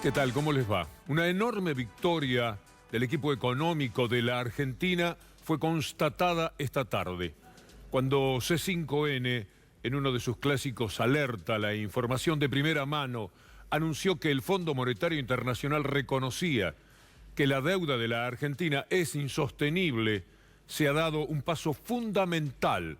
¿Qué tal? ¿Cómo les va? Una enorme victoria del equipo económico de la Argentina fue constatada esta tarde, cuando C5N, en uno de sus clásicos Alerta, la información de primera mano, anunció que el Fondo Monetario Internacional reconocía que la deuda de la Argentina es insostenible. Se ha dado un paso fundamental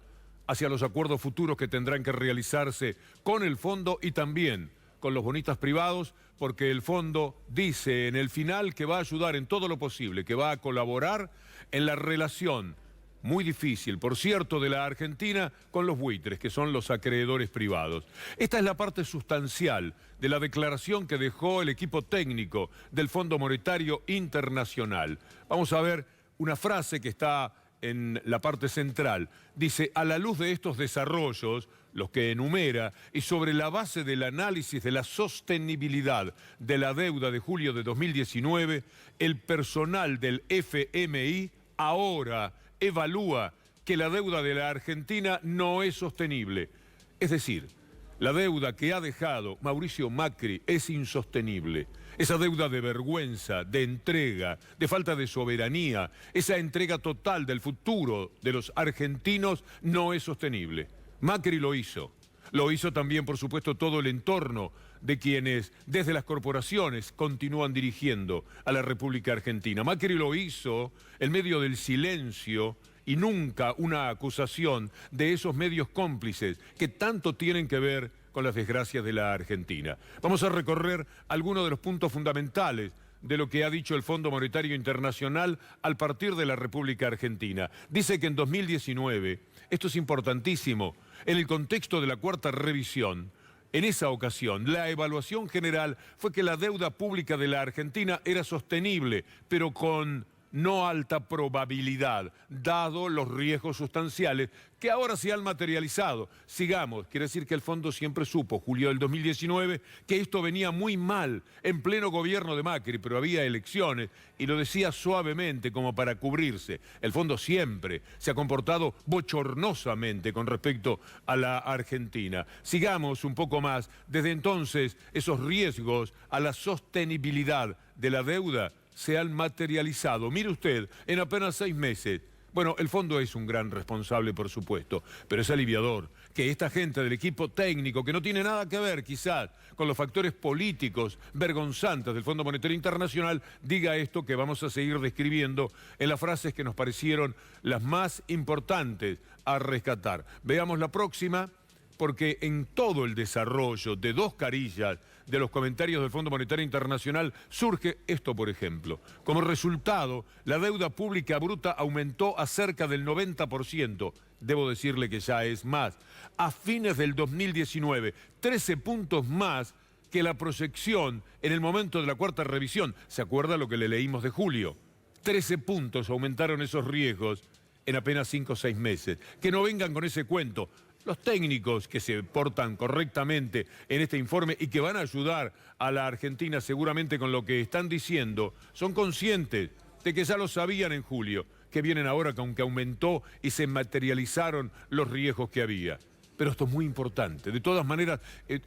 hacia los acuerdos futuros que tendrán que realizarse con el fondo y también con los bonistas privados, porque el fondo dice en el final que va a ayudar en todo lo posible, que va a colaborar en la relación muy difícil, por cierto, de la Argentina con los buitres, que son los acreedores privados. Esta es la parte sustancial de la declaración que dejó el equipo técnico del Fondo Monetario Internacional. Vamos a ver una frase que está en la parte central. Dice: a la luz de estos desarrollos, los que enumera, y sobre la base del análisis de la sostenibilidad de la deuda de julio de 2019, el personal del FMI ahora evalúa que la deuda de la Argentina no es sostenible. Es decir, la deuda que ha dejado Mauricio Macri es insostenible. Esa deuda de vergüenza, de entrega, de falta de soberanía, esa entrega total del futuro de los argentinos no es sostenible. Macri lo hizo. Lo hizo también, por supuesto, todo el entorno de quienes desde las corporaciones continúan dirigiendo a la República Argentina. Macri lo hizo en medio del silencio y nunca una acusación de esos medios cómplices que tanto tienen que ver con las desgracias de la Argentina. Vamos a recorrer algunos de los puntos fundamentales de lo que ha dicho el Fondo Monetario Internacional al partir de la República Argentina. Dice que en 2019, esto es importantísimo, en el contexto de la cuarta revisión, en esa ocasión, la evaluación general fue que la deuda pública de la Argentina era sostenible, pero con no alta probabilidad, dado los riesgos sustanciales que ahora se han materializado. Sigamos, quiere decir que el fondo siempre supo, julio del 2019, que esto venía muy mal en pleno gobierno de Macri, pero había elecciones, y lo decía suavemente como para cubrirse. El fondo siempre se ha comportado bochornosamente con respecto a la Argentina. Sigamos un poco más. Desde entonces, esos riesgos a la sostenibilidad de la deuda se han materializado. Mire usted, en apenas 6 meses. Bueno, el fondo es un gran responsable, por supuesto, pero es aliviador que esta gente del equipo técnico, que no tiene nada que ver quizás con los factores políticos vergonzantes del Fondo Monetario Internacional, diga esto que vamos a seguir describiendo en las frases que nos parecieron las más importantes a rescatar. Veamos la próxima, porque en todo el desarrollo de 2 carillas de los comentarios del Fondo Monetario Internacional surge esto, por ejemplo. Como resultado, la deuda pública bruta aumentó a cerca del 90%. Debo decirle que ya es más. A fines del 2019, 13 puntos más que la proyección en el momento de la cuarta revisión. ¿Se acuerda lo que le leímos de julio? 13 puntos aumentaron esos riesgos en apenas 5 o 6 meses. Que no vengan con ese cuento. Los técnicos que se portan correctamente en este informe y que van a ayudar a la Argentina seguramente con lo que están diciendo, son conscientes de que ya lo sabían en julio, que vienen ahora con que aumentó y se materializaron los riesgos que había. Pero esto es muy importante. De todas maneras,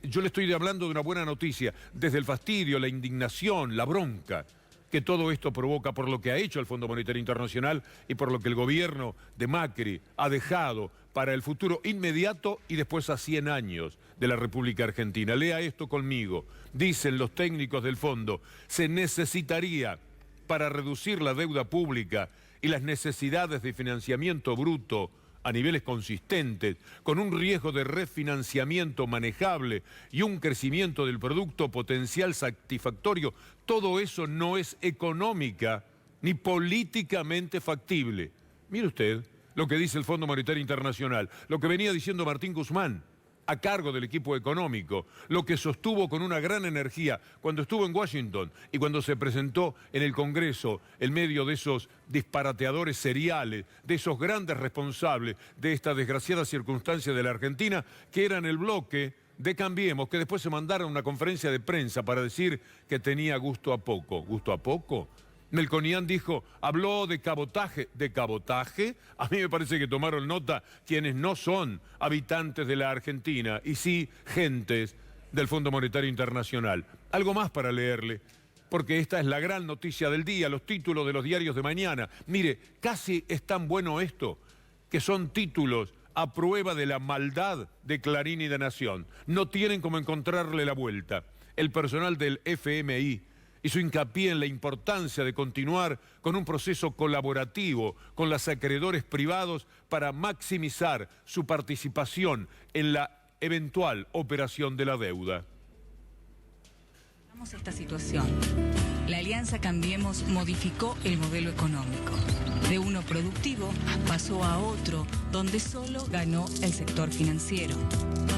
yo le estoy hablando de una buena noticia, desde el fastidio, la indignación, la bronca que todo esto provoca por lo que ha hecho el Fondo Monetario Internacional y por lo que el gobierno de Macri ha dejado para el futuro inmediato y después a 100 años de la República Argentina. Lea esto conmigo. Dicen los técnicos del fondo: se necesitaría, para reducir la deuda pública y las necesidades de financiamiento bruto a niveles consistentes, con un riesgo de refinanciamiento manejable y un crecimiento del producto potencial satisfactorio, todo eso no es económica ni políticamente factible. Mire usted lo que dice el Fondo Monetario Internacional, lo que venía diciendo Martín Guzmán, a cargo del equipo económico, lo que sostuvo con una gran energía cuando estuvo en Washington y cuando se presentó en el Congreso en medio de esos disparateadores seriales, de esos grandes responsables de esta desgraciada circunstancia de la Argentina, que eran el bloque de Cambiemos, que después se mandaron a una conferencia de prensa para decir que tenía gusto a poco. ¿Gusto a poco? Melconian dijo, habló de cabotaje. ¿De cabotaje? A mí me parece que tomaron nota quienes no son habitantes de la Argentina, y sí gentes del Fondo Monetario Internacional. Algo más para leerle, porque esta es la gran noticia del día, los títulos de los diarios de mañana. Mire, casi es tan bueno esto, que son títulos a prueba de la maldad de Clarín y de Nación. No tienen cómo encontrarle la vuelta. El personal del FMI hizo hincapié en la importancia de continuar con un proceso colaborativo con los acreedores privados para maximizar su participación en la eventual operación de la deuda. Esta situación. La Alianza Cambiemos modificó el modelo económico. De uno productivo pasó a otro, donde solo ganó el sector financiero.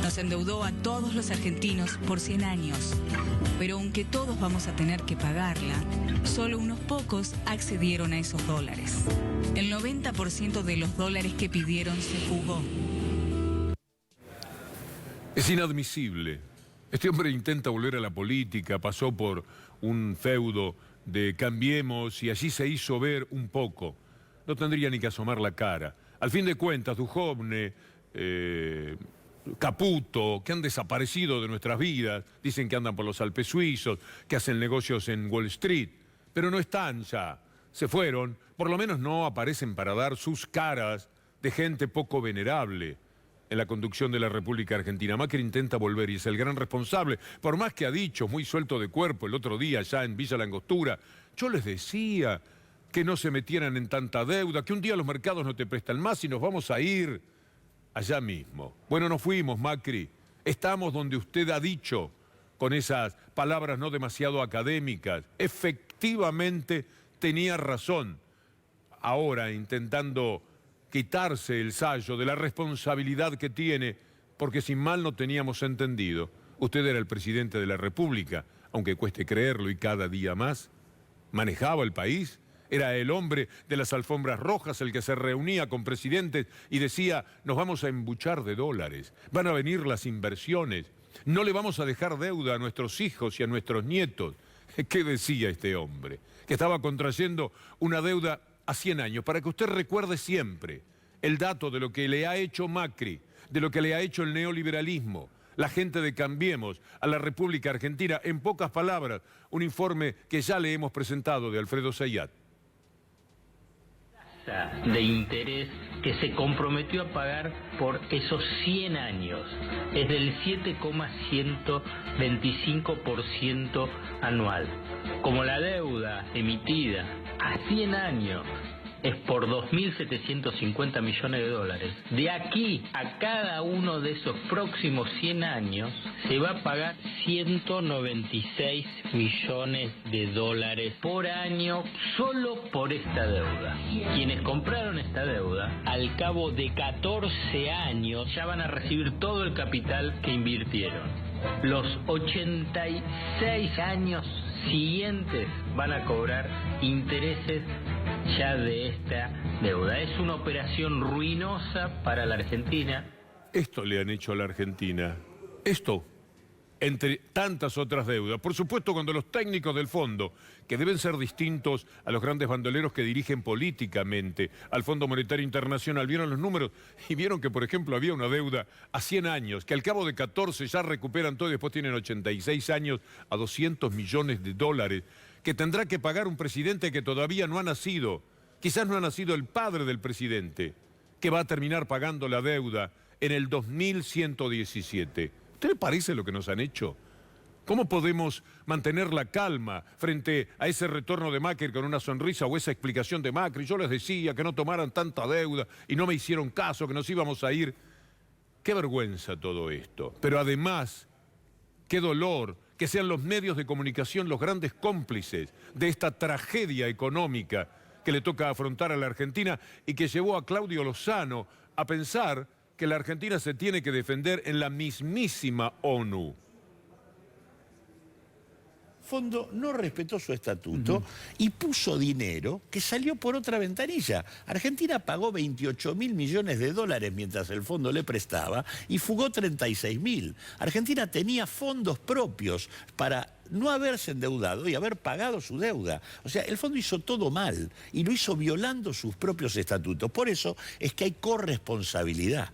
Nos endeudó a todos los argentinos por 100 años. Pero aunque todos vamos a tener que pagarla, solo unos pocos accedieron a esos dólares. El 90% de los dólares que pidieron se fugó. Es inadmisible. Este hombre intenta volver a la política, pasó por un feudo de Cambiemos y allí se hizo ver un poco. No tendría ni que asomar la cara. Al fin de cuentas, Duhovne, Caputo, que han desaparecido de nuestras vidas, dicen que andan por los Alpes suizos, que hacen negocios en Wall Street, pero no están ya, se fueron, por lo menos no aparecen para dar sus caras de gente poco venerable en la conducción de la República Argentina. Macri intenta volver y es el gran responsable, por más que ha dicho, muy suelto de cuerpo, el otro día ya en Villa La Angostura, yo les decía que no se metieran en tanta deuda, que un día los mercados no te prestan más y nos vamos a ir allá mismo. Bueno, nos fuimos, Macri, estamos donde usted ha dicho, con esas palabras no demasiado académicas, efectivamente tenía razón, ahora intentando quitarse el sayo de la responsabilidad que tiene, porque sin mal no teníamos entendido. Usted era el presidente de la República, aunque cueste creerlo y cada día más. Manejaba el país, era el hombre de las alfombras rojas, el que se reunía con presidentes y decía, nos vamos a embuchar de dólares, van a venir las inversiones, no le vamos a dejar deuda a nuestros hijos y a nuestros nietos. ¿Qué decía este hombre? Que estaba contrayendo una deuda a 100 años, para que usted recuerde siempre el dato de lo que le ha hecho Macri, de lo que le ha hecho el neoliberalismo, la gente de Cambiemos a la República Argentina. En pocas palabras, un informe que ya le hemos presentado de Alfredo Zayat. De interés que se comprometió a pagar por esos 100 años es del 7,125% anual. Como la deuda emitida a 100 años es por 2.750 millones de dólares, de aquí a cada uno de esos próximos 100 años se va a pagar 196 millones de dólares por año solo por esta deuda. Quienes compraron esta deuda, al cabo de 14 años ya van a recibir todo el capital que invirtieron. Los 86 años siguientes van a cobrar intereses ya de esta deuda. Es una operación ruinosa para la Argentina. Esto le han hecho a la Argentina. Esto, entre tantas otras deudas. Por supuesto, cuando los técnicos del fondo, que deben ser distintos a los grandes bandoleros que dirigen políticamente al Fondo Monetario Internacional, vieron los números y vieron que, por ejemplo, había una deuda a 100 años, que al cabo de 14 ya recuperan todo y después tienen 86 años a 200 millones de dólares, que tendrá que pagar un presidente que todavía no ha nacido. Quizás no ha nacido el padre del presidente, que va a terminar pagando la deuda en el 2117. ¿Usted le parece lo que nos han hecho? ¿Cómo podemos mantener la calma frente a ese retorno de Macri con una sonrisa o esa explicación de Macri? Yo les decía que no tomaran tanta deuda y no me hicieron caso, que nos íbamos a ir. Qué vergüenza todo esto. Pero además, qué dolor que sean los medios de comunicación los grandes cómplices de esta tragedia económica que le toca afrontar a la Argentina y que llevó a Claudio Lozano a pensar que la Argentina se tiene que defender en la mismísima ONU. Fondo no respetó su estatuto y puso dinero que salió por otra ventanilla. Argentina pagó 28.000 millones de dólares mientras el fondo le prestaba y fugó 36.000. Argentina tenía fondos propios para no haberse endeudado y haber pagado su deuda. O sea, el fondo hizo todo mal y lo hizo violando sus propios estatutos. Por eso es que hay corresponsabilidad.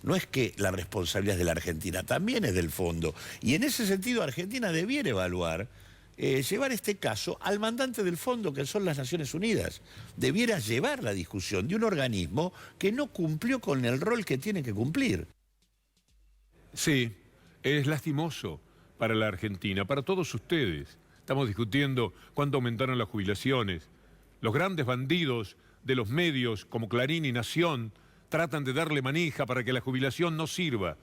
No es que la responsabilidad es de la Argentina, también es del fondo. Y en ese sentido Argentina debiera evaluar llevar este caso al mandante del fondo, que son las Naciones Unidas. Debiera llevar la discusión de un organismo que no cumplió con el rol que tiene que cumplir. Sí, es lastimoso para la Argentina, para todos ustedes. Estamos discutiendo cuánto aumentaron las jubilaciones. Los grandes bandidos de los medios, como Clarín y Nación, tratan de darle manija para que la jubilación no sirva.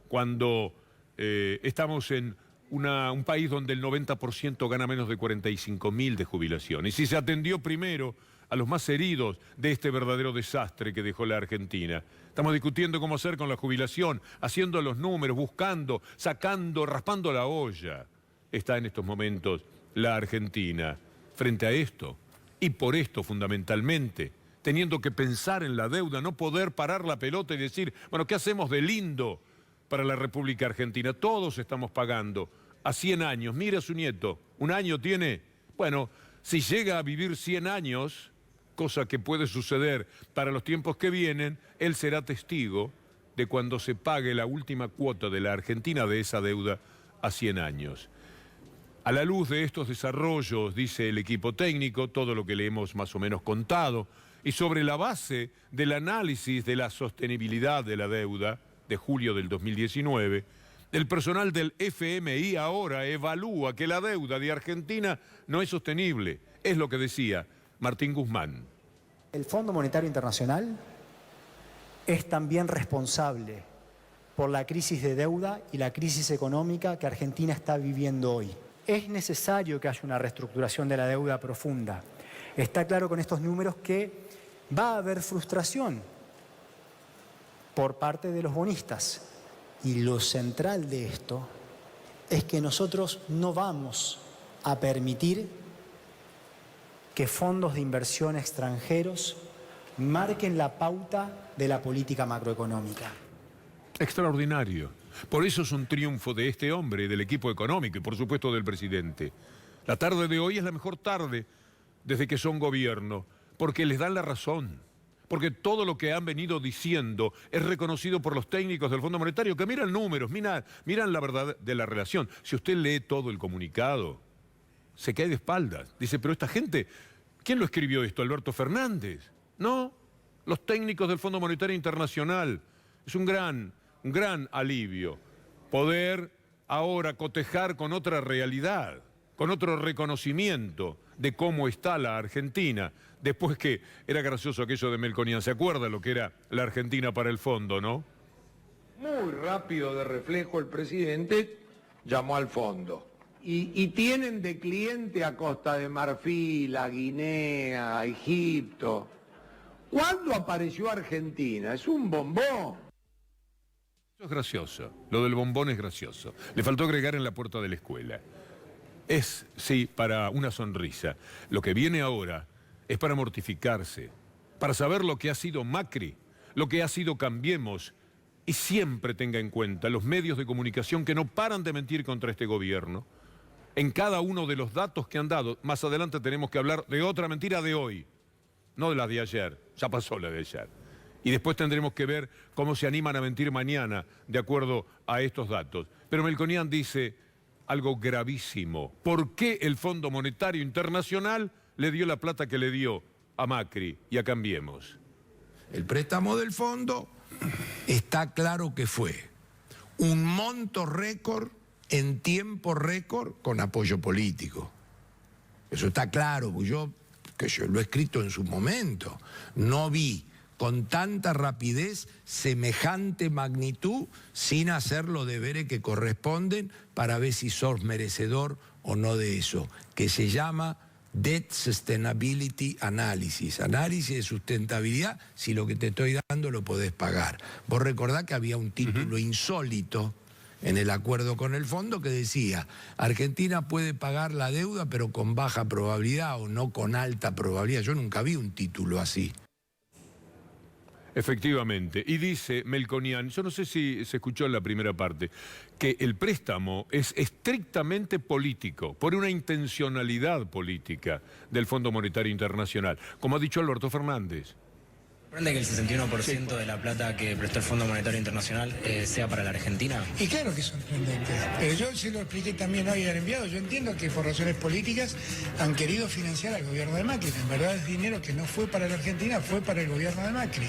Cuando estamos en un país donde el 90% gana menos de 45.000 de jubilación. Y si se atendió primero a los más heridos de este verdadero desastre que dejó la Argentina. Estamos discutiendo cómo hacer con la jubilación, haciendo los números, buscando, sacando, raspando la olla. Está en estos momentos la Argentina frente a esto, y por esto fundamentalmente, teniendo que pensar en la deuda, no poder parar la pelota y decir, bueno, ¿qué hacemos de lindo para la República Argentina? Todos estamos pagando a 100 años. Mira a su nieto, un año tiene. Bueno, si llega a vivir 100 años, cosa que puede suceder para los tiempos que vienen, él será testigo de cuando se pague la última cuota de la Argentina de esa deuda a 100 años. A la luz de estos desarrollos, dice el equipo técnico, todo lo que le hemos más o menos contado, y sobre la base del análisis de la sostenibilidad de la deuda de julio del 2019, el personal del FMI ahora evalúa que la deuda de Argentina no es sostenible. Es lo que decía Martín Guzmán. El Fondo Monetario Internacional es también responsable por la crisis de deuda y la crisis económica que Argentina está viviendo hoy. Es necesario que haya una reestructuración de la deuda profunda. Está claro con estos números que va a haber frustración por parte de los bonistas. Y lo central de esto es que nosotros no vamos a permitir que fondos de inversión extranjeros marquen la pauta de la política macroeconómica. Extraordinario. Por eso es un triunfo de este hombre, del equipo económico y por supuesto del presidente. La tarde de hoy es la mejor tarde desde que son gobierno, porque les dan la razón. Porque todo lo que han venido diciendo es reconocido por los técnicos del Fondo Monetario, que miran números, miran la verdad de la relación. Si usted lee todo el comunicado, se cae de espaldas. Dice, pero esta gente, ¿quién lo escribió esto? ¿Alberto Fernández? No, los técnicos del Fondo Monetario Internacional. Es un gran alivio poder ahora cotejar con otra realidad, con otro reconocimiento de cómo está la Argentina, después que era gracioso aquello de Melconian. ¿Se acuerda lo que era la Argentina para el fondo, no? Muy rápido de reflejo el presidente llamó al fondo. Y tienen de cliente a Costa de Marfil, a Guinea, a Egipto. ¿Cuándo apareció Argentina? Es un bombón. Eso es gracioso, lo del bombón es gracioso. Le faltó agregar en la puerta de la escuela. Es, sí, para una sonrisa. Lo que viene ahora es para mortificarse, para saber lo que ha sido Macri, lo que ha sido Cambiemos, y siempre tenga en cuenta los medios de comunicación que no paran de mentir contra este gobierno. En cada uno de los datos que han dado, más adelante tenemos que hablar de otra mentira de hoy, no de la de ayer, ya pasó la de ayer. Y después tendremos que ver cómo se animan a mentir mañana de acuerdo a estos datos. Pero Melconian dice algo gravísimo. ¿Por qué el Fondo Monetario Internacional le dio la plata que le dio a Macri y a Cambiemos? El préstamo del fondo está claro que fue un monto récord en tiempo récord con apoyo político. Eso está claro, porque yo lo he escrito en su momento. No vi con tanta rapidez semejante magnitud sin hacer los deberes que corresponden para ver si sos merecedor o no de eso, que se llama Debt Sustainability Analysis, análisis de sustentabilidad, si lo que te estoy dando lo podés pagar. Vos recordás que había un título insólito en el acuerdo con el fondo que decía, Argentina puede pagar la deuda pero con baja probabilidad o no con alta probabilidad. Yo nunca vi un título así. Efectivamente, y dice Melconian, yo no sé si se escuchó en la primera parte, que el préstamo es estrictamente político, por una intencionalidad política del Fondo Monetario Internacional, como ha dicho Alberto Fernández. ¿Sorprende que el 61% de la plata que prestó el Fondo Monetario Internacional sea para la Argentina? Y claro que es sorprendente, pero yo se lo expliqué también hoy al enviado. Yo entiendo que por razones políticas han querido financiar al gobierno de Macri. En verdad es dinero que no fue para la Argentina, fue para el gobierno de Macri,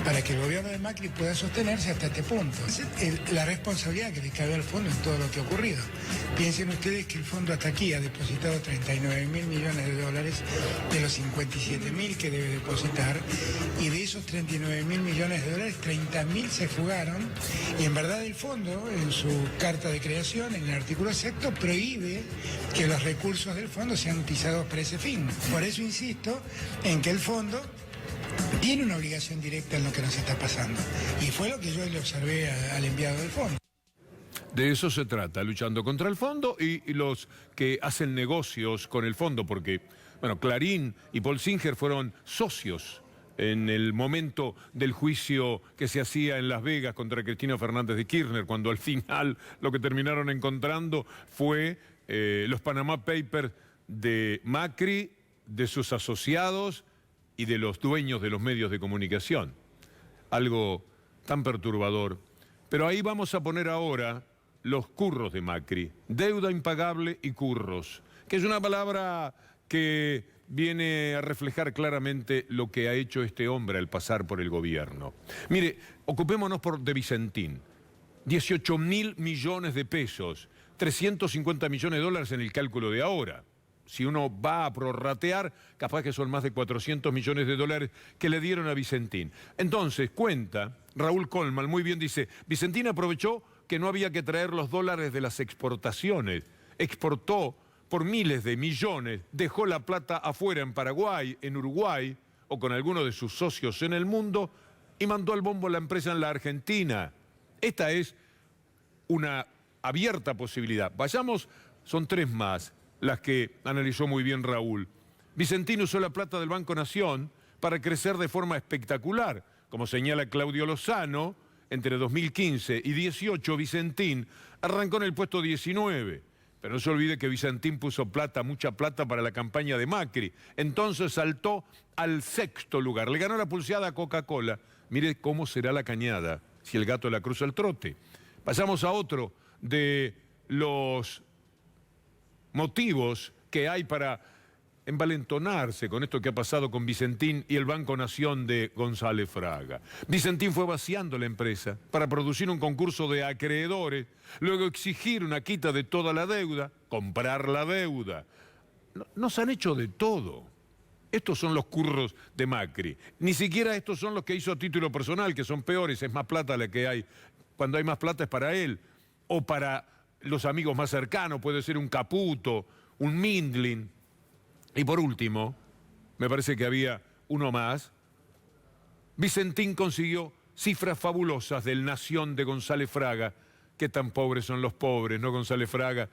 para que el gobierno de Macri pueda sostenerse hasta este punto. Es la responsabilidad que le cabe al fondo en todo lo que ha ocurrido. Piensen ustedes que el fondo hasta aquí ha depositado 39.000 millones de dólares de los 57.000 que debe depositar, y de esos 39.000 millones de dólares, 30.000 se fugaron, y en verdad el fondo, en su carta de creación, en el artículo sexto, prohíbe que los recursos del fondo sean utilizados para ese fin. Por eso insisto en que el fondo tiene una obligación directa en lo que nos está pasando, y fue lo que yo le observé al enviado del fondo. De eso se trata, luchando contra el fondo y los que hacen negocios con el fondo, porque, bueno, Clarín y Paul Singer fueron socios en el momento del juicio que se hacía en Las Vegas contra Cristina Fernández de Kirchner, cuando al final lo que terminaron encontrando fue los Panama Papers de Macri, de sus asociados y de los dueños de los medios de comunicación. Algo tan perturbador. Pero ahí vamos a poner ahora los curros de Macri. Deuda impagable y curros, que es una palabra que viene a reflejar claramente lo que ha hecho este hombre al pasar por el gobierno. Mire, ocupémonos de Vicentín. 18.000 millones de pesos, 350 millones de dólares en el cálculo de ahora. Si uno va a prorratear, capaz que son más de 400 millones de dólares que le dieron a Vicentín. Entonces, cuenta, Raúl Colman muy bien dice, Vicentín aprovechó que no había que traer los dólares de las exportaciones. Exportó por miles de millones, dejó la plata afuera en Paraguay, en Uruguay, o con alguno de sus socios en el mundo, y mandó al bombo la empresa en la Argentina. Esta es una abierta posibilidad. Vayamos, son tres más las que analizó muy bien Raúl. Vicentín usó la plata del Banco Nación para crecer de forma espectacular. Como señala Claudio Lozano, entre 2015 y 2018, Vicentín arrancó en el puesto 19. Pero no se olvide que Vicentín puso plata, mucha plata para la campaña de Macri. Entonces saltó al sexto lugar. Le ganó la pulseada a Coca-Cola. Mire cómo será la cañada si el gato la cruza el trote. Pasamos a otro de los motivos que hay para envalentonarse con esto que ha pasado con Vicentín y el Banco Nación de González Fraga. Vicentín fue vaciando la empresa para producir un concurso de acreedores, luego exigir una quita de toda la deuda, comprar la deuda. Nos han hecho de todo. Estos son los curros de Macri. Ni siquiera estos son los que hizo a título personal, que son peores, es más plata la que hay. Cuando hay más plata es para él, o para los amigos más cercanos, puede ser un Caputo, un Mindlin. Y por último, me parece que había uno más, Vicentín consiguió cifras fabulosas del Nación de González Fraga. Qué tan pobres son los pobres, ¿no, González Fraga?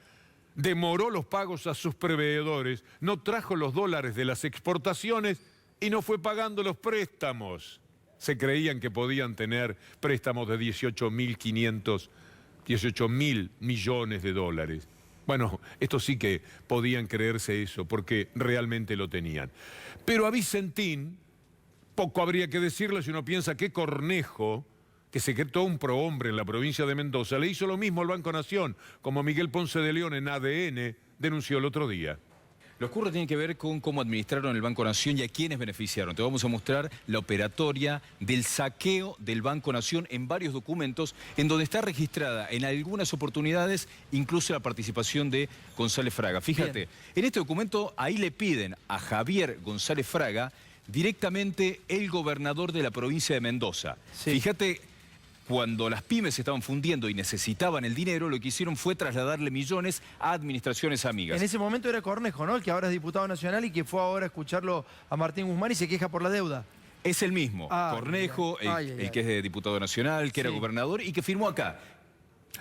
Demoró los pagos a sus proveedores, no trajo los dólares de las exportaciones y no fue pagando los préstamos. Se creían que podían tener préstamos de 18.000 millones de dólares. Bueno, estos sí que podían creerse eso, porque realmente lo tenían. Pero a Vicentín, poco habría que decirle si uno piensa que Cornejo, que se cree todo un prohombre en la provincia de Mendoza, le hizo lo mismo al Banco Nación, como Miguel Ponce de León en ADN denunció el otro día. Los curros tienen que ver con cómo administraron el Banco Nación y a quiénes beneficiaron. Te vamos a mostrar la operatoria del saqueo del Banco Nación en varios documentos, en donde está registrada en algunas oportunidades incluso la participación de González Fraga. Fíjate, bien, en este documento ahí le piden a Javier González Fraga directamente el gobernador de la provincia de Mendoza. Sí. Fíjate, cuando las pymes se estaban fundiendo y necesitaban el dinero, lo que hicieron fue trasladarle millones a administraciones amigas. En ese momento era Cornejo, ¿no? El que ahora es diputado nacional y que fue ahora a escucharlo a Martín Guzmán y se queja por la deuda. Es el mismo, Cornejo, el que es diputado nacional, que era gobernador y que firmó acá.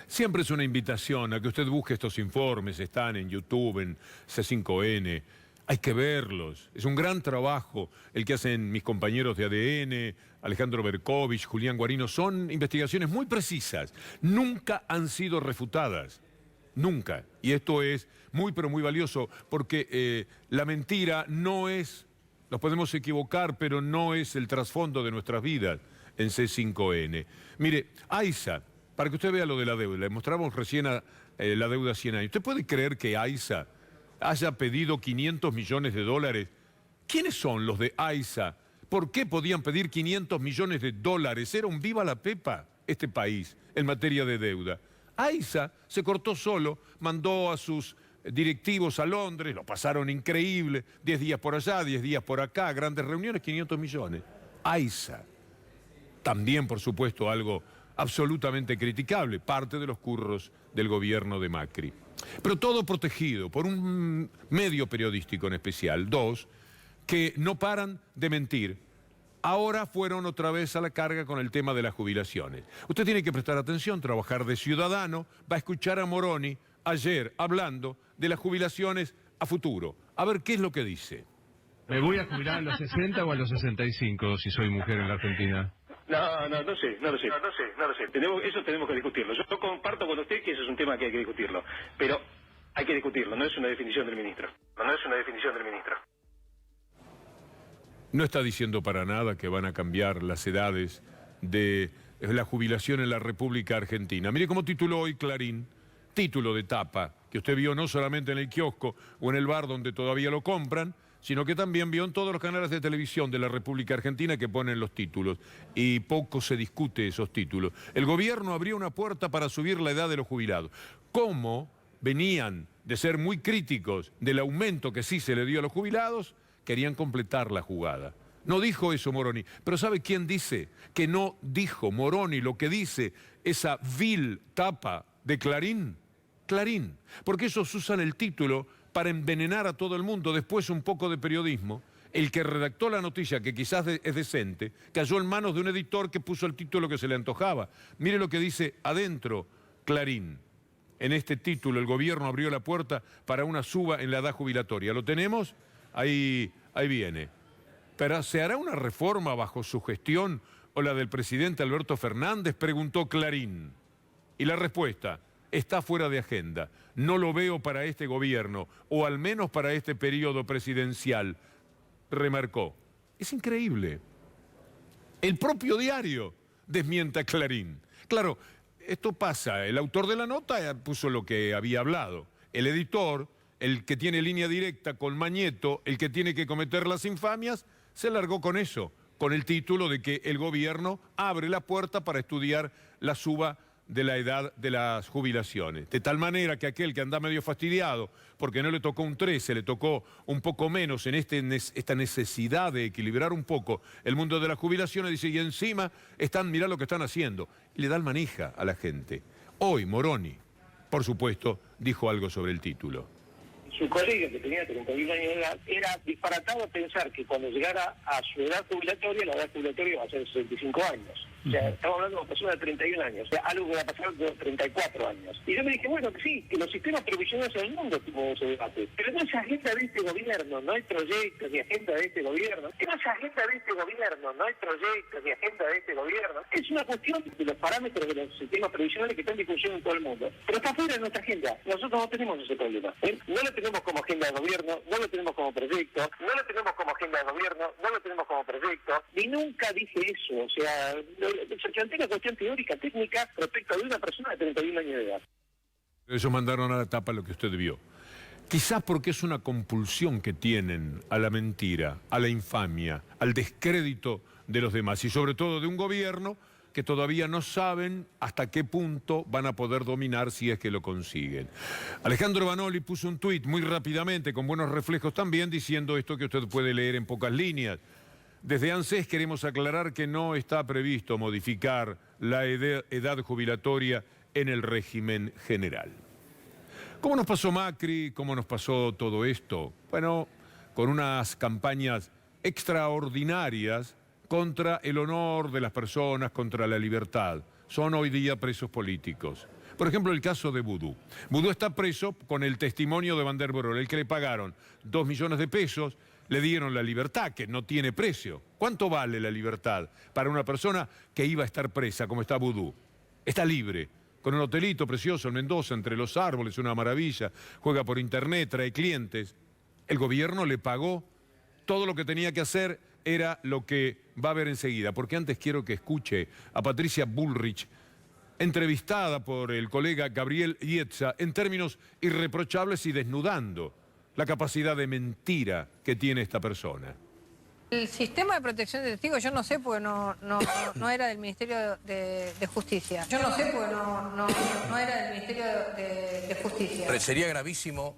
Siempre es una invitación a que usted busque estos informes, están en YouTube, en C5N. Hay que verlos. Es un gran trabajo el que hacen mis compañeros de ADN, Alejandro Berkovich, Julián Guarino. Son investigaciones muy precisas. Nunca han sido refutadas. Nunca. Y esto es muy, pero muy valioso, porque la mentira no es nos podemos equivocar, pero no es el trasfondo de nuestras vidas en C5N. Mire, AISA, para que usted vea lo de la deuda, le mostramos recién la deuda a 100 años. ¿Usted puede creer que AISA haya pedido 500 millones de dólares? ¿Quiénes son los de AISA? ¿Por qué podían pedir 500 millones de dólares? Era un viva la pepa este país en materia de deuda. AISA se cortó solo, mandó a sus directivos a Londres, lo pasaron increíble, 10 días por allá, 10 días por acá, grandes reuniones, 500 millones. AISA, también por supuesto algo absolutamente criticable, parte de los curros del gobierno de Macri. Pero todo protegido por un medio periodístico en especial, dos, que no paran de mentir. Ahora fueron otra vez a la carga con el tema de las jubilaciones. Usted tiene que prestar atención, trabajar de ciudadano, va a escuchar a Moroni ayer hablando de las jubilaciones a futuro. A ver qué es lo que dice. ¿Me voy a jubilar a los 60 o a los 65 si soy mujer en la Argentina? No sé. Eso tenemos que discutirlo. Yo comparto con usted que eso es un tema que hay que discutirlo. Pero hay que discutirlo, no es una definición del ministro. No está diciendo para nada que van a cambiar las edades de la jubilación en la República Argentina. Mire cómo tituló hoy Clarín, título de tapa, que usted vio no solamente en el kiosco o en el bar donde todavía lo compran, sino que también vio en todos los canales de televisión de la República Argentina que ponen los títulos. Y poco se discute esos títulos. El gobierno abrió una puerta para subir la edad de los jubilados. ¿Cómo venían de ser muy críticos del aumento que sí se le dio a los jubilados? Querían completar la jugada. No dijo eso Moroni, pero ¿sabe quién dice que no dijo Moroni lo que dice esa vil tapa de Clarín? Clarín, porque ellos usan el título para envenenar a todo el mundo, después un poco de periodismo. El que redactó la noticia, que quizás es decente, cayó en manos de un editor que puso el título que se le antojaba. Mire lo que dice adentro Clarín. En este título, el gobierno abrió la puerta para una suba en la edad jubilatoria. ¿Lo tenemos? Ahí viene. ¿Pero se hará una reforma bajo su gestión o la del presidente Alberto Fernández? Preguntó Clarín. Y la respuesta: está fuera de agenda. No lo veo para este gobierno, o al menos para este periodo presidencial, remarcó. Es increíble. El propio diario desmiente a Clarín. Claro, esto pasa. El autor de la nota puso lo que había hablado. El editor, el que tiene línea directa con Mañeto, el que tiene que cometer las infamias, se largó con eso, con el título de que el gobierno abre la puerta para estudiar la suba de la edad de las jubilaciones. De tal manera que aquel que anda medio fastidiado, porque no le tocó un 13, le tocó un poco menos en esta necesidad de equilibrar un poco el mundo de las jubilaciones, dice, y encima mirá lo que están haciendo. Y le dan manija a la gente. Hoy Moroni, por supuesto, dijo algo sobre el título. Su colega, que tenía 31 años de edad, era disparatado pensar que cuando llegara a su edad jubilatoria, la edad jubilatoria va a ser 65 años. O sea, estamos hablando de una persona de 31 años, o sea, algo que va a pasar de 34 años. Y yo me dije, bueno, que sí, que los sistemas previsionales en el mundo tuvo ese debate. Pero no es agenda de este gobierno, no hay proyectos ni agenda de este gobierno. No es agenda de este gobierno, no hay proyectos ni agenda de este gobierno. Es una cuestión de los parámetros de los sistemas previsionales que están en discusión en todo el mundo. Pero está fuera de nuestra agenda. Nosotros no tenemos ese problema. No lo tenemos como agenda de gobierno, no lo tenemos como proyecto, no lo tenemos como agenda de gobierno, no lo tenemos como proyecto. Y nunca dije eso, o sea, se plantea una cuestión teórica, técnica, respecto de una persona de 31 años de edad. Ellos mandaron a la tapa lo que usted vio. Quizás porque es una compulsión que tienen a la mentira, a la infamia, al descrédito de los demás y sobre todo de un gobierno que todavía no saben hasta qué punto van a poder dominar si es que lo consiguen. Alejandro Banoli puso un tuit muy rápidamente, con buenos reflejos también, diciendo esto que usted puede leer en pocas líneas. Desde ANSES queremos aclarar que no está previsto modificar la edad jubilatoria en el régimen general. ¿Cómo nos pasó Macri? ¿Cómo nos pasó todo esto? Bueno, con unas campañas extraordinarias contra el honor de las personas, contra la libertad. Son hoy día presos políticos. Por ejemplo, el caso de Vudú. Vudú está preso con el testimonio de Van der Broel, el que le pagaron 2 millones de pesos, le dieron la libertad, que no tiene precio. ¿Cuánto vale la libertad para una persona que iba a estar presa, como está Vudú? Está libre, con un hotelito precioso en Mendoza, entre los árboles, una maravilla, juega por internet, trae clientes. El gobierno le pagó todo lo que tenía que hacer era lo que va a ver enseguida, porque antes quiero que escuche a Patricia Bullrich, entrevistada por el colega Gabriel Ietza, en términos irreprochables y desnudando la capacidad de mentira que tiene esta persona. El sistema de protección de testigos, yo no sé porque no era del Ministerio de Justicia. Yo no sé porque no era del Ministerio de Justicia. Pero sería gravísimo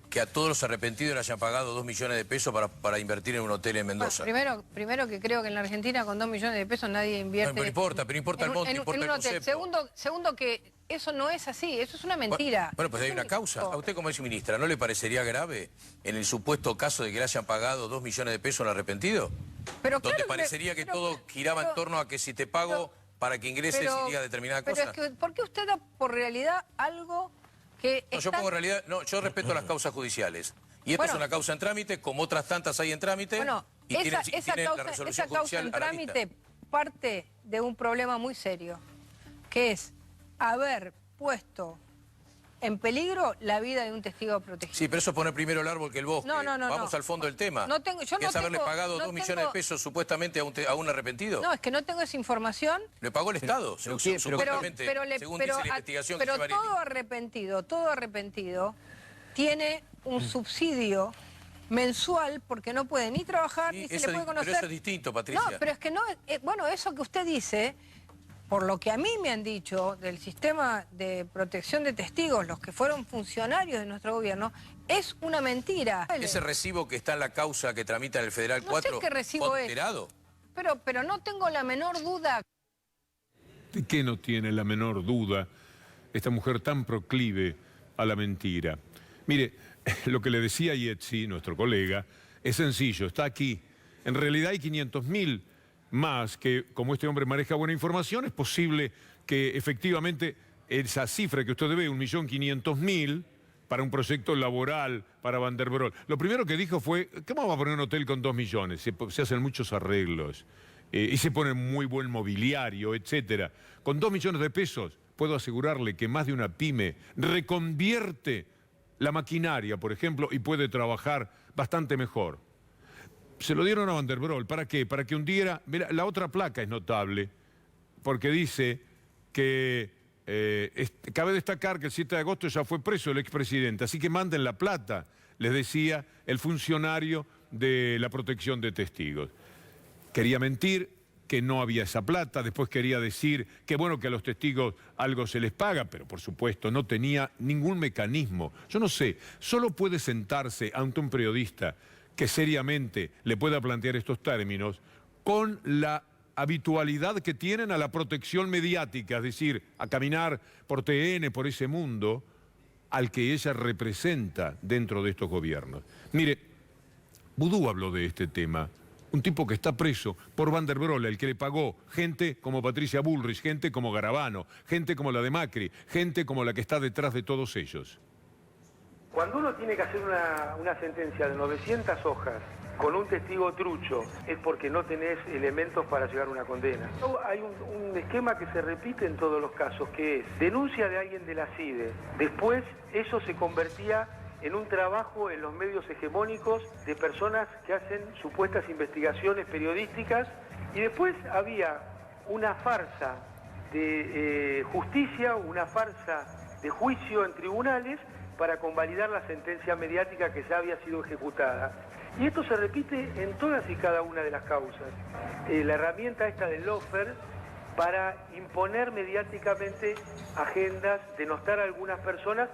que a todos los arrepentidos le hayan pagado 2 millones de pesos para invertir en un hotel en Mendoza. Bueno, primero que creo que en la Argentina con 2 millones de pesos nadie invierte... No, pero importa el monto, importa el concepto. Segundo que eso no es así, eso es una mentira. Bueno, pues hay una causa. ¿A usted como exministra no le parecería grave en el supuesto caso de que le hayan pagado 2 millones de pesos al arrepentido? Pero donde parecería que todo giraba en torno a que si te pago para que ingreses y digas determinada cosa. Pero es que, ¿por qué usted da por realidad algo que no, yo pongo realidad, no, yo respeto las causas judiciales. Y esta es una causa en trámite, como otras tantas hay en trámite. Bueno, y esa causa en trámite parte de un problema muy serio, que es haber puesto en peligro la vida de un testigo protegido. Sí, pero eso pone primero el árbol que el bosque. Vamos al fondo del tema. ¿Es haberle pagado 2 millones de pesos supuestamente a un arrepentido? No, es que no tengo esa información. ¿Le pagó el Estado? Supuestamente, según dice la investigación. Pero todo arrepentido tiene un subsidio mensual porque no puede ni trabajar ni se le puede conocer. Pero eso es distinto, Patricia. No, pero es que no, bueno, eso que usted dice, por lo que a mí me han dicho del sistema de protección de testigos, los que fueron funcionarios de nuestro gobierno, es una mentira. Ese recibo que está en la causa que tramita en el Federal 4, no sé qué recibo ¿fue alterado? Pero no tengo la menor duda. ¿De qué no tiene la menor duda esta mujer tan proclive a la mentira? Mire, lo que le decía Ietzi, nuestro colega, es sencillo, está aquí. En realidad hay 500.000 más que, como este hombre maneja buena información, es posible que efectivamente esa cifra que usted ve, 1.500.000, para un proyecto laboral para Van der Broel. Lo primero que dijo fue, ¿cómo vamos a poner un hotel con 2 millones? Se hacen muchos arreglos y se pone muy buen mobiliario, etcétera. Con 2 millones de pesos puedo asegurarle que más de una pyme reconvierte la maquinaria, por ejemplo, y puede trabajar bastante mejor. Se lo dieron a Van der Broel. ¿Para qué? Para que hundiera... Mira, la otra placa es notable, porque dice que cabe destacar que el 7 de agosto ya fue preso el expresidente, así que manden la plata, les decía el funcionario de la protección de testigos. Quería mentir que no había esa plata, después quería decir que bueno, que a los testigos algo se les paga, pero por supuesto no tenía ningún mecanismo. Yo no sé, solo puede sentarse ante un periodista que seriamente le pueda plantear estos términos con la habitualidad que tienen a la protección mediática, es decir, a caminar por TN, por ese mundo al que ella representa dentro de estos gobiernos. Mire, Vudú habló de este tema, un tipo que está preso por Van der Broel, el que le pagó gente como Patricia Bullrich, gente como Garabano, gente como la de Macri, gente como la que está detrás de todos ellos. Cuando uno tiene que hacer una sentencia de 900 hojas con un testigo trucho, es porque no tenés elementos para llegar a una condena. Hay un esquema que se repite en todos los casos, que es denuncia de alguien de la CIDE. Después eso se convertía en un trabajo en los medios hegemónicos de personas que hacen supuestas investigaciones periodísticas, y después había una farsa de justicia, una farsa de juicio en tribunales para convalidar la sentencia mediática que ya había sido ejecutada. Y esto se repite en todas y cada una de las causas. La herramienta esta del lawfare para imponer mediáticamente agendas, denostar a algunas personas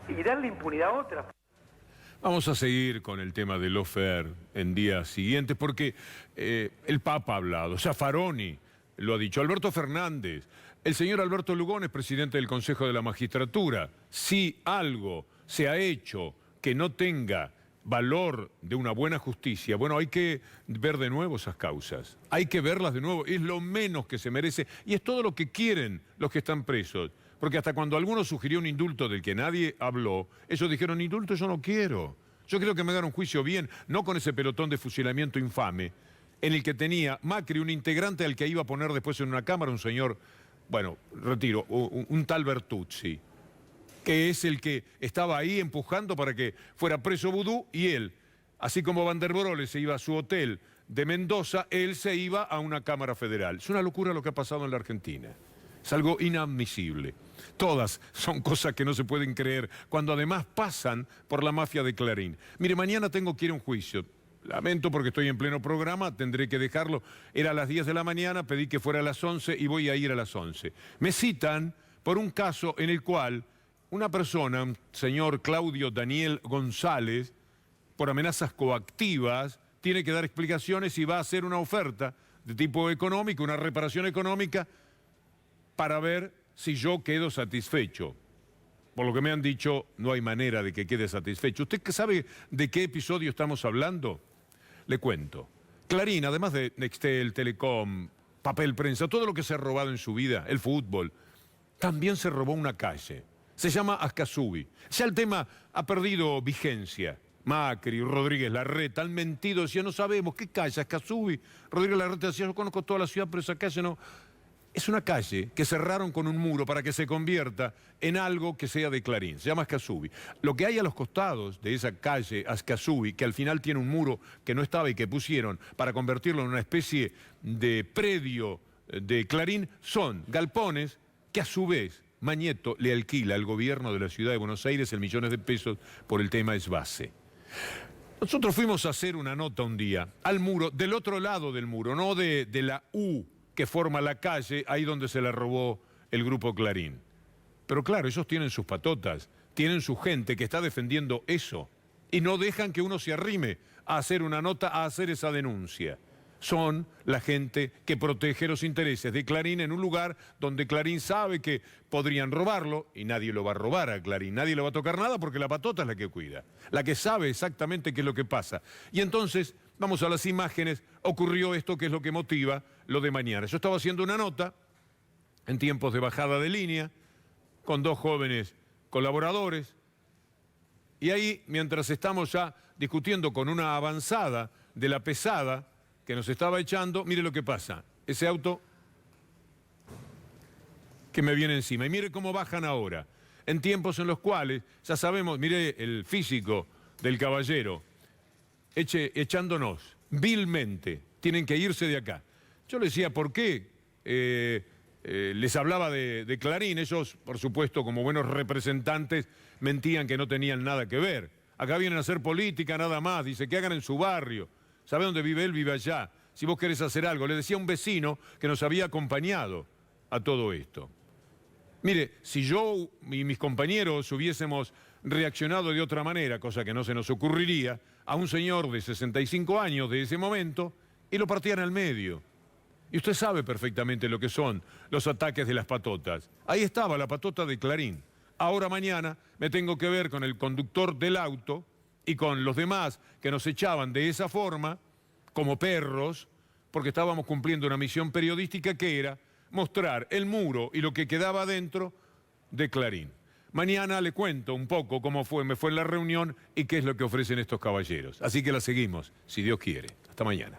y darle impunidad a otras. Vamos a seguir con el tema del lawfare en días siguientes porque el Papa ha hablado, Zaffaroni lo ha dicho, Alberto Fernández, el señor Alberto Lugones, presidente del Consejo de la Magistratura. Si algo se ha hecho que no tenga valor de una buena justicia, bueno, hay que ver de nuevo esas causas, hay que verlas de nuevo, es lo menos que se merece y es todo lo que quieren los que están presos, porque hasta cuando alguno sugirió un indulto del que nadie habló, ellos dijeron, indulto yo no quiero, yo quiero que me hagan un juicio bien, no con ese pelotón de fusilamiento infame, en el que tenía Macri un integrante al que iba a poner después en una cámara un señor, bueno, retiro, un tal Bertuzzi, que es el que estaba ahí empujando para que fuera preso Vudú, y él, así como Van der Brohe se iba a su hotel de Mendoza, él se iba a una Cámara Federal. Es una locura lo que ha pasado en la Argentina. Es algo inadmisible. Todas son cosas que no se pueden creer, cuando además pasan por la mafia de Clarín. Mire, mañana tengo que ir a un juicio. Lamento porque estoy en pleno programa, tendré que dejarlo. Era a las 10 de la mañana, pedí que fuera a las 11 y voy a ir a las 11. Me citan por un caso en el cual una persona, un señor Claudio Daniel González, por amenazas coactivas, tiene que dar explicaciones y va a hacer una oferta de tipo económico, una reparación económica, para ver si yo quedo satisfecho. Por lo que me han dicho, no hay manera de que quede satisfecho. ¿Usted sabe de qué episodio estamos hablando? Le cuento. Clarín, además de Nextel, Telecom, papel prensa, todo lo que se ha robado en su vida, el fútbol, también se robó una calle. Se llama Ascasubi. Ya el tema ha perdido vigencia. Macri, Rodríguez Larreta han mentido, decían, no sabemos qué calle, Ascasubi. Rodríguez Larreta decía, yo conozco toda la ciudad, pero esa calle no. Es una calle que cerraron con un muro para que se convierta en algo que sea de Clarín. Se llama Ascasubi. Lo que hay a los costados de esa calle Ascasubi, que al final tiene un muro que no estaba y que pusieron para convertirlo en una especie de predio de Clarín, son galpones que a su vez Mañeto le alquila al gobierno de la ciudad de Buenos Aires en millones de pesos por el tema Esbase. Nosotros fuimos a hacer una nota un día al muro, del otro lado del muro, no de la U que forma la calle, ahí donde se la robó el grupo Clarín. Pero claro, ellos tienen sus patotas, tienen su gente que está defendiendo eso y no dejan que uno se arrime a hacer una nota, a hacer esa denuncia. Son la gente que protege los intereses de Clarín en un lugar donde Clarín sabe que podrían robarlo y nadie lo va a robar a Clarín, nadie le va a tocar nada porque la patota es la que cuida, la que sabe exactamente qué es lo que pasa. Y entonces, vamos a las imágenes, ocurrió esto que es lo que motiva lo de mañana. Yo estaba haciendo una nota en tiempos de bajada de línea con dos jóvenes colaboradores y ahí, mientras estamos ya discutiendo con una avanzada de la pesada que nos estaba echando, mire lo que pasa, ese auto que me viene encima. Y mire cómo bajan ahora, en tiempos en los cuales, ya sabemos, mire el físico del caballero, echándonos vilmente, tienen que irse de acá. Yo les decía, ¿por qué? Les hablaba de Clarín, ellos, por supuesto, como buenos representantes, mentían que no tenían nada que ver. Acá vienen a hacer política nada más, dice, que hagan en su barrio. ¿Sabe dónde vive él? Vive allá. Si vos querés hacer algo, le decía a un vecino que nos había acompañado a todo esto. Mire, si yo y mis compañeros hubiésemos reaccionado de otra manera, cosa que no se nos ocurriría, a un señor de 65 años de ese momento, y lo partían al medio. Y usted sabe perfectamente lo que son los ataques de las patotas. Ahí estaba la patota de Clarín. Ahora mañana me tengo que ver con el conductor del auto y con los demás que nos echaban de esa forma, como perros, porque estábamos cumpliendo una misión periodística que era mostrar el muro y lo que quedaba adentro de Clarín. Mañana le cuento un poco cómo me fue en la reunión y qué es lo que ofrecen estos caballeros. Así que la seguimos, si Dios quiere. Hasta mañana.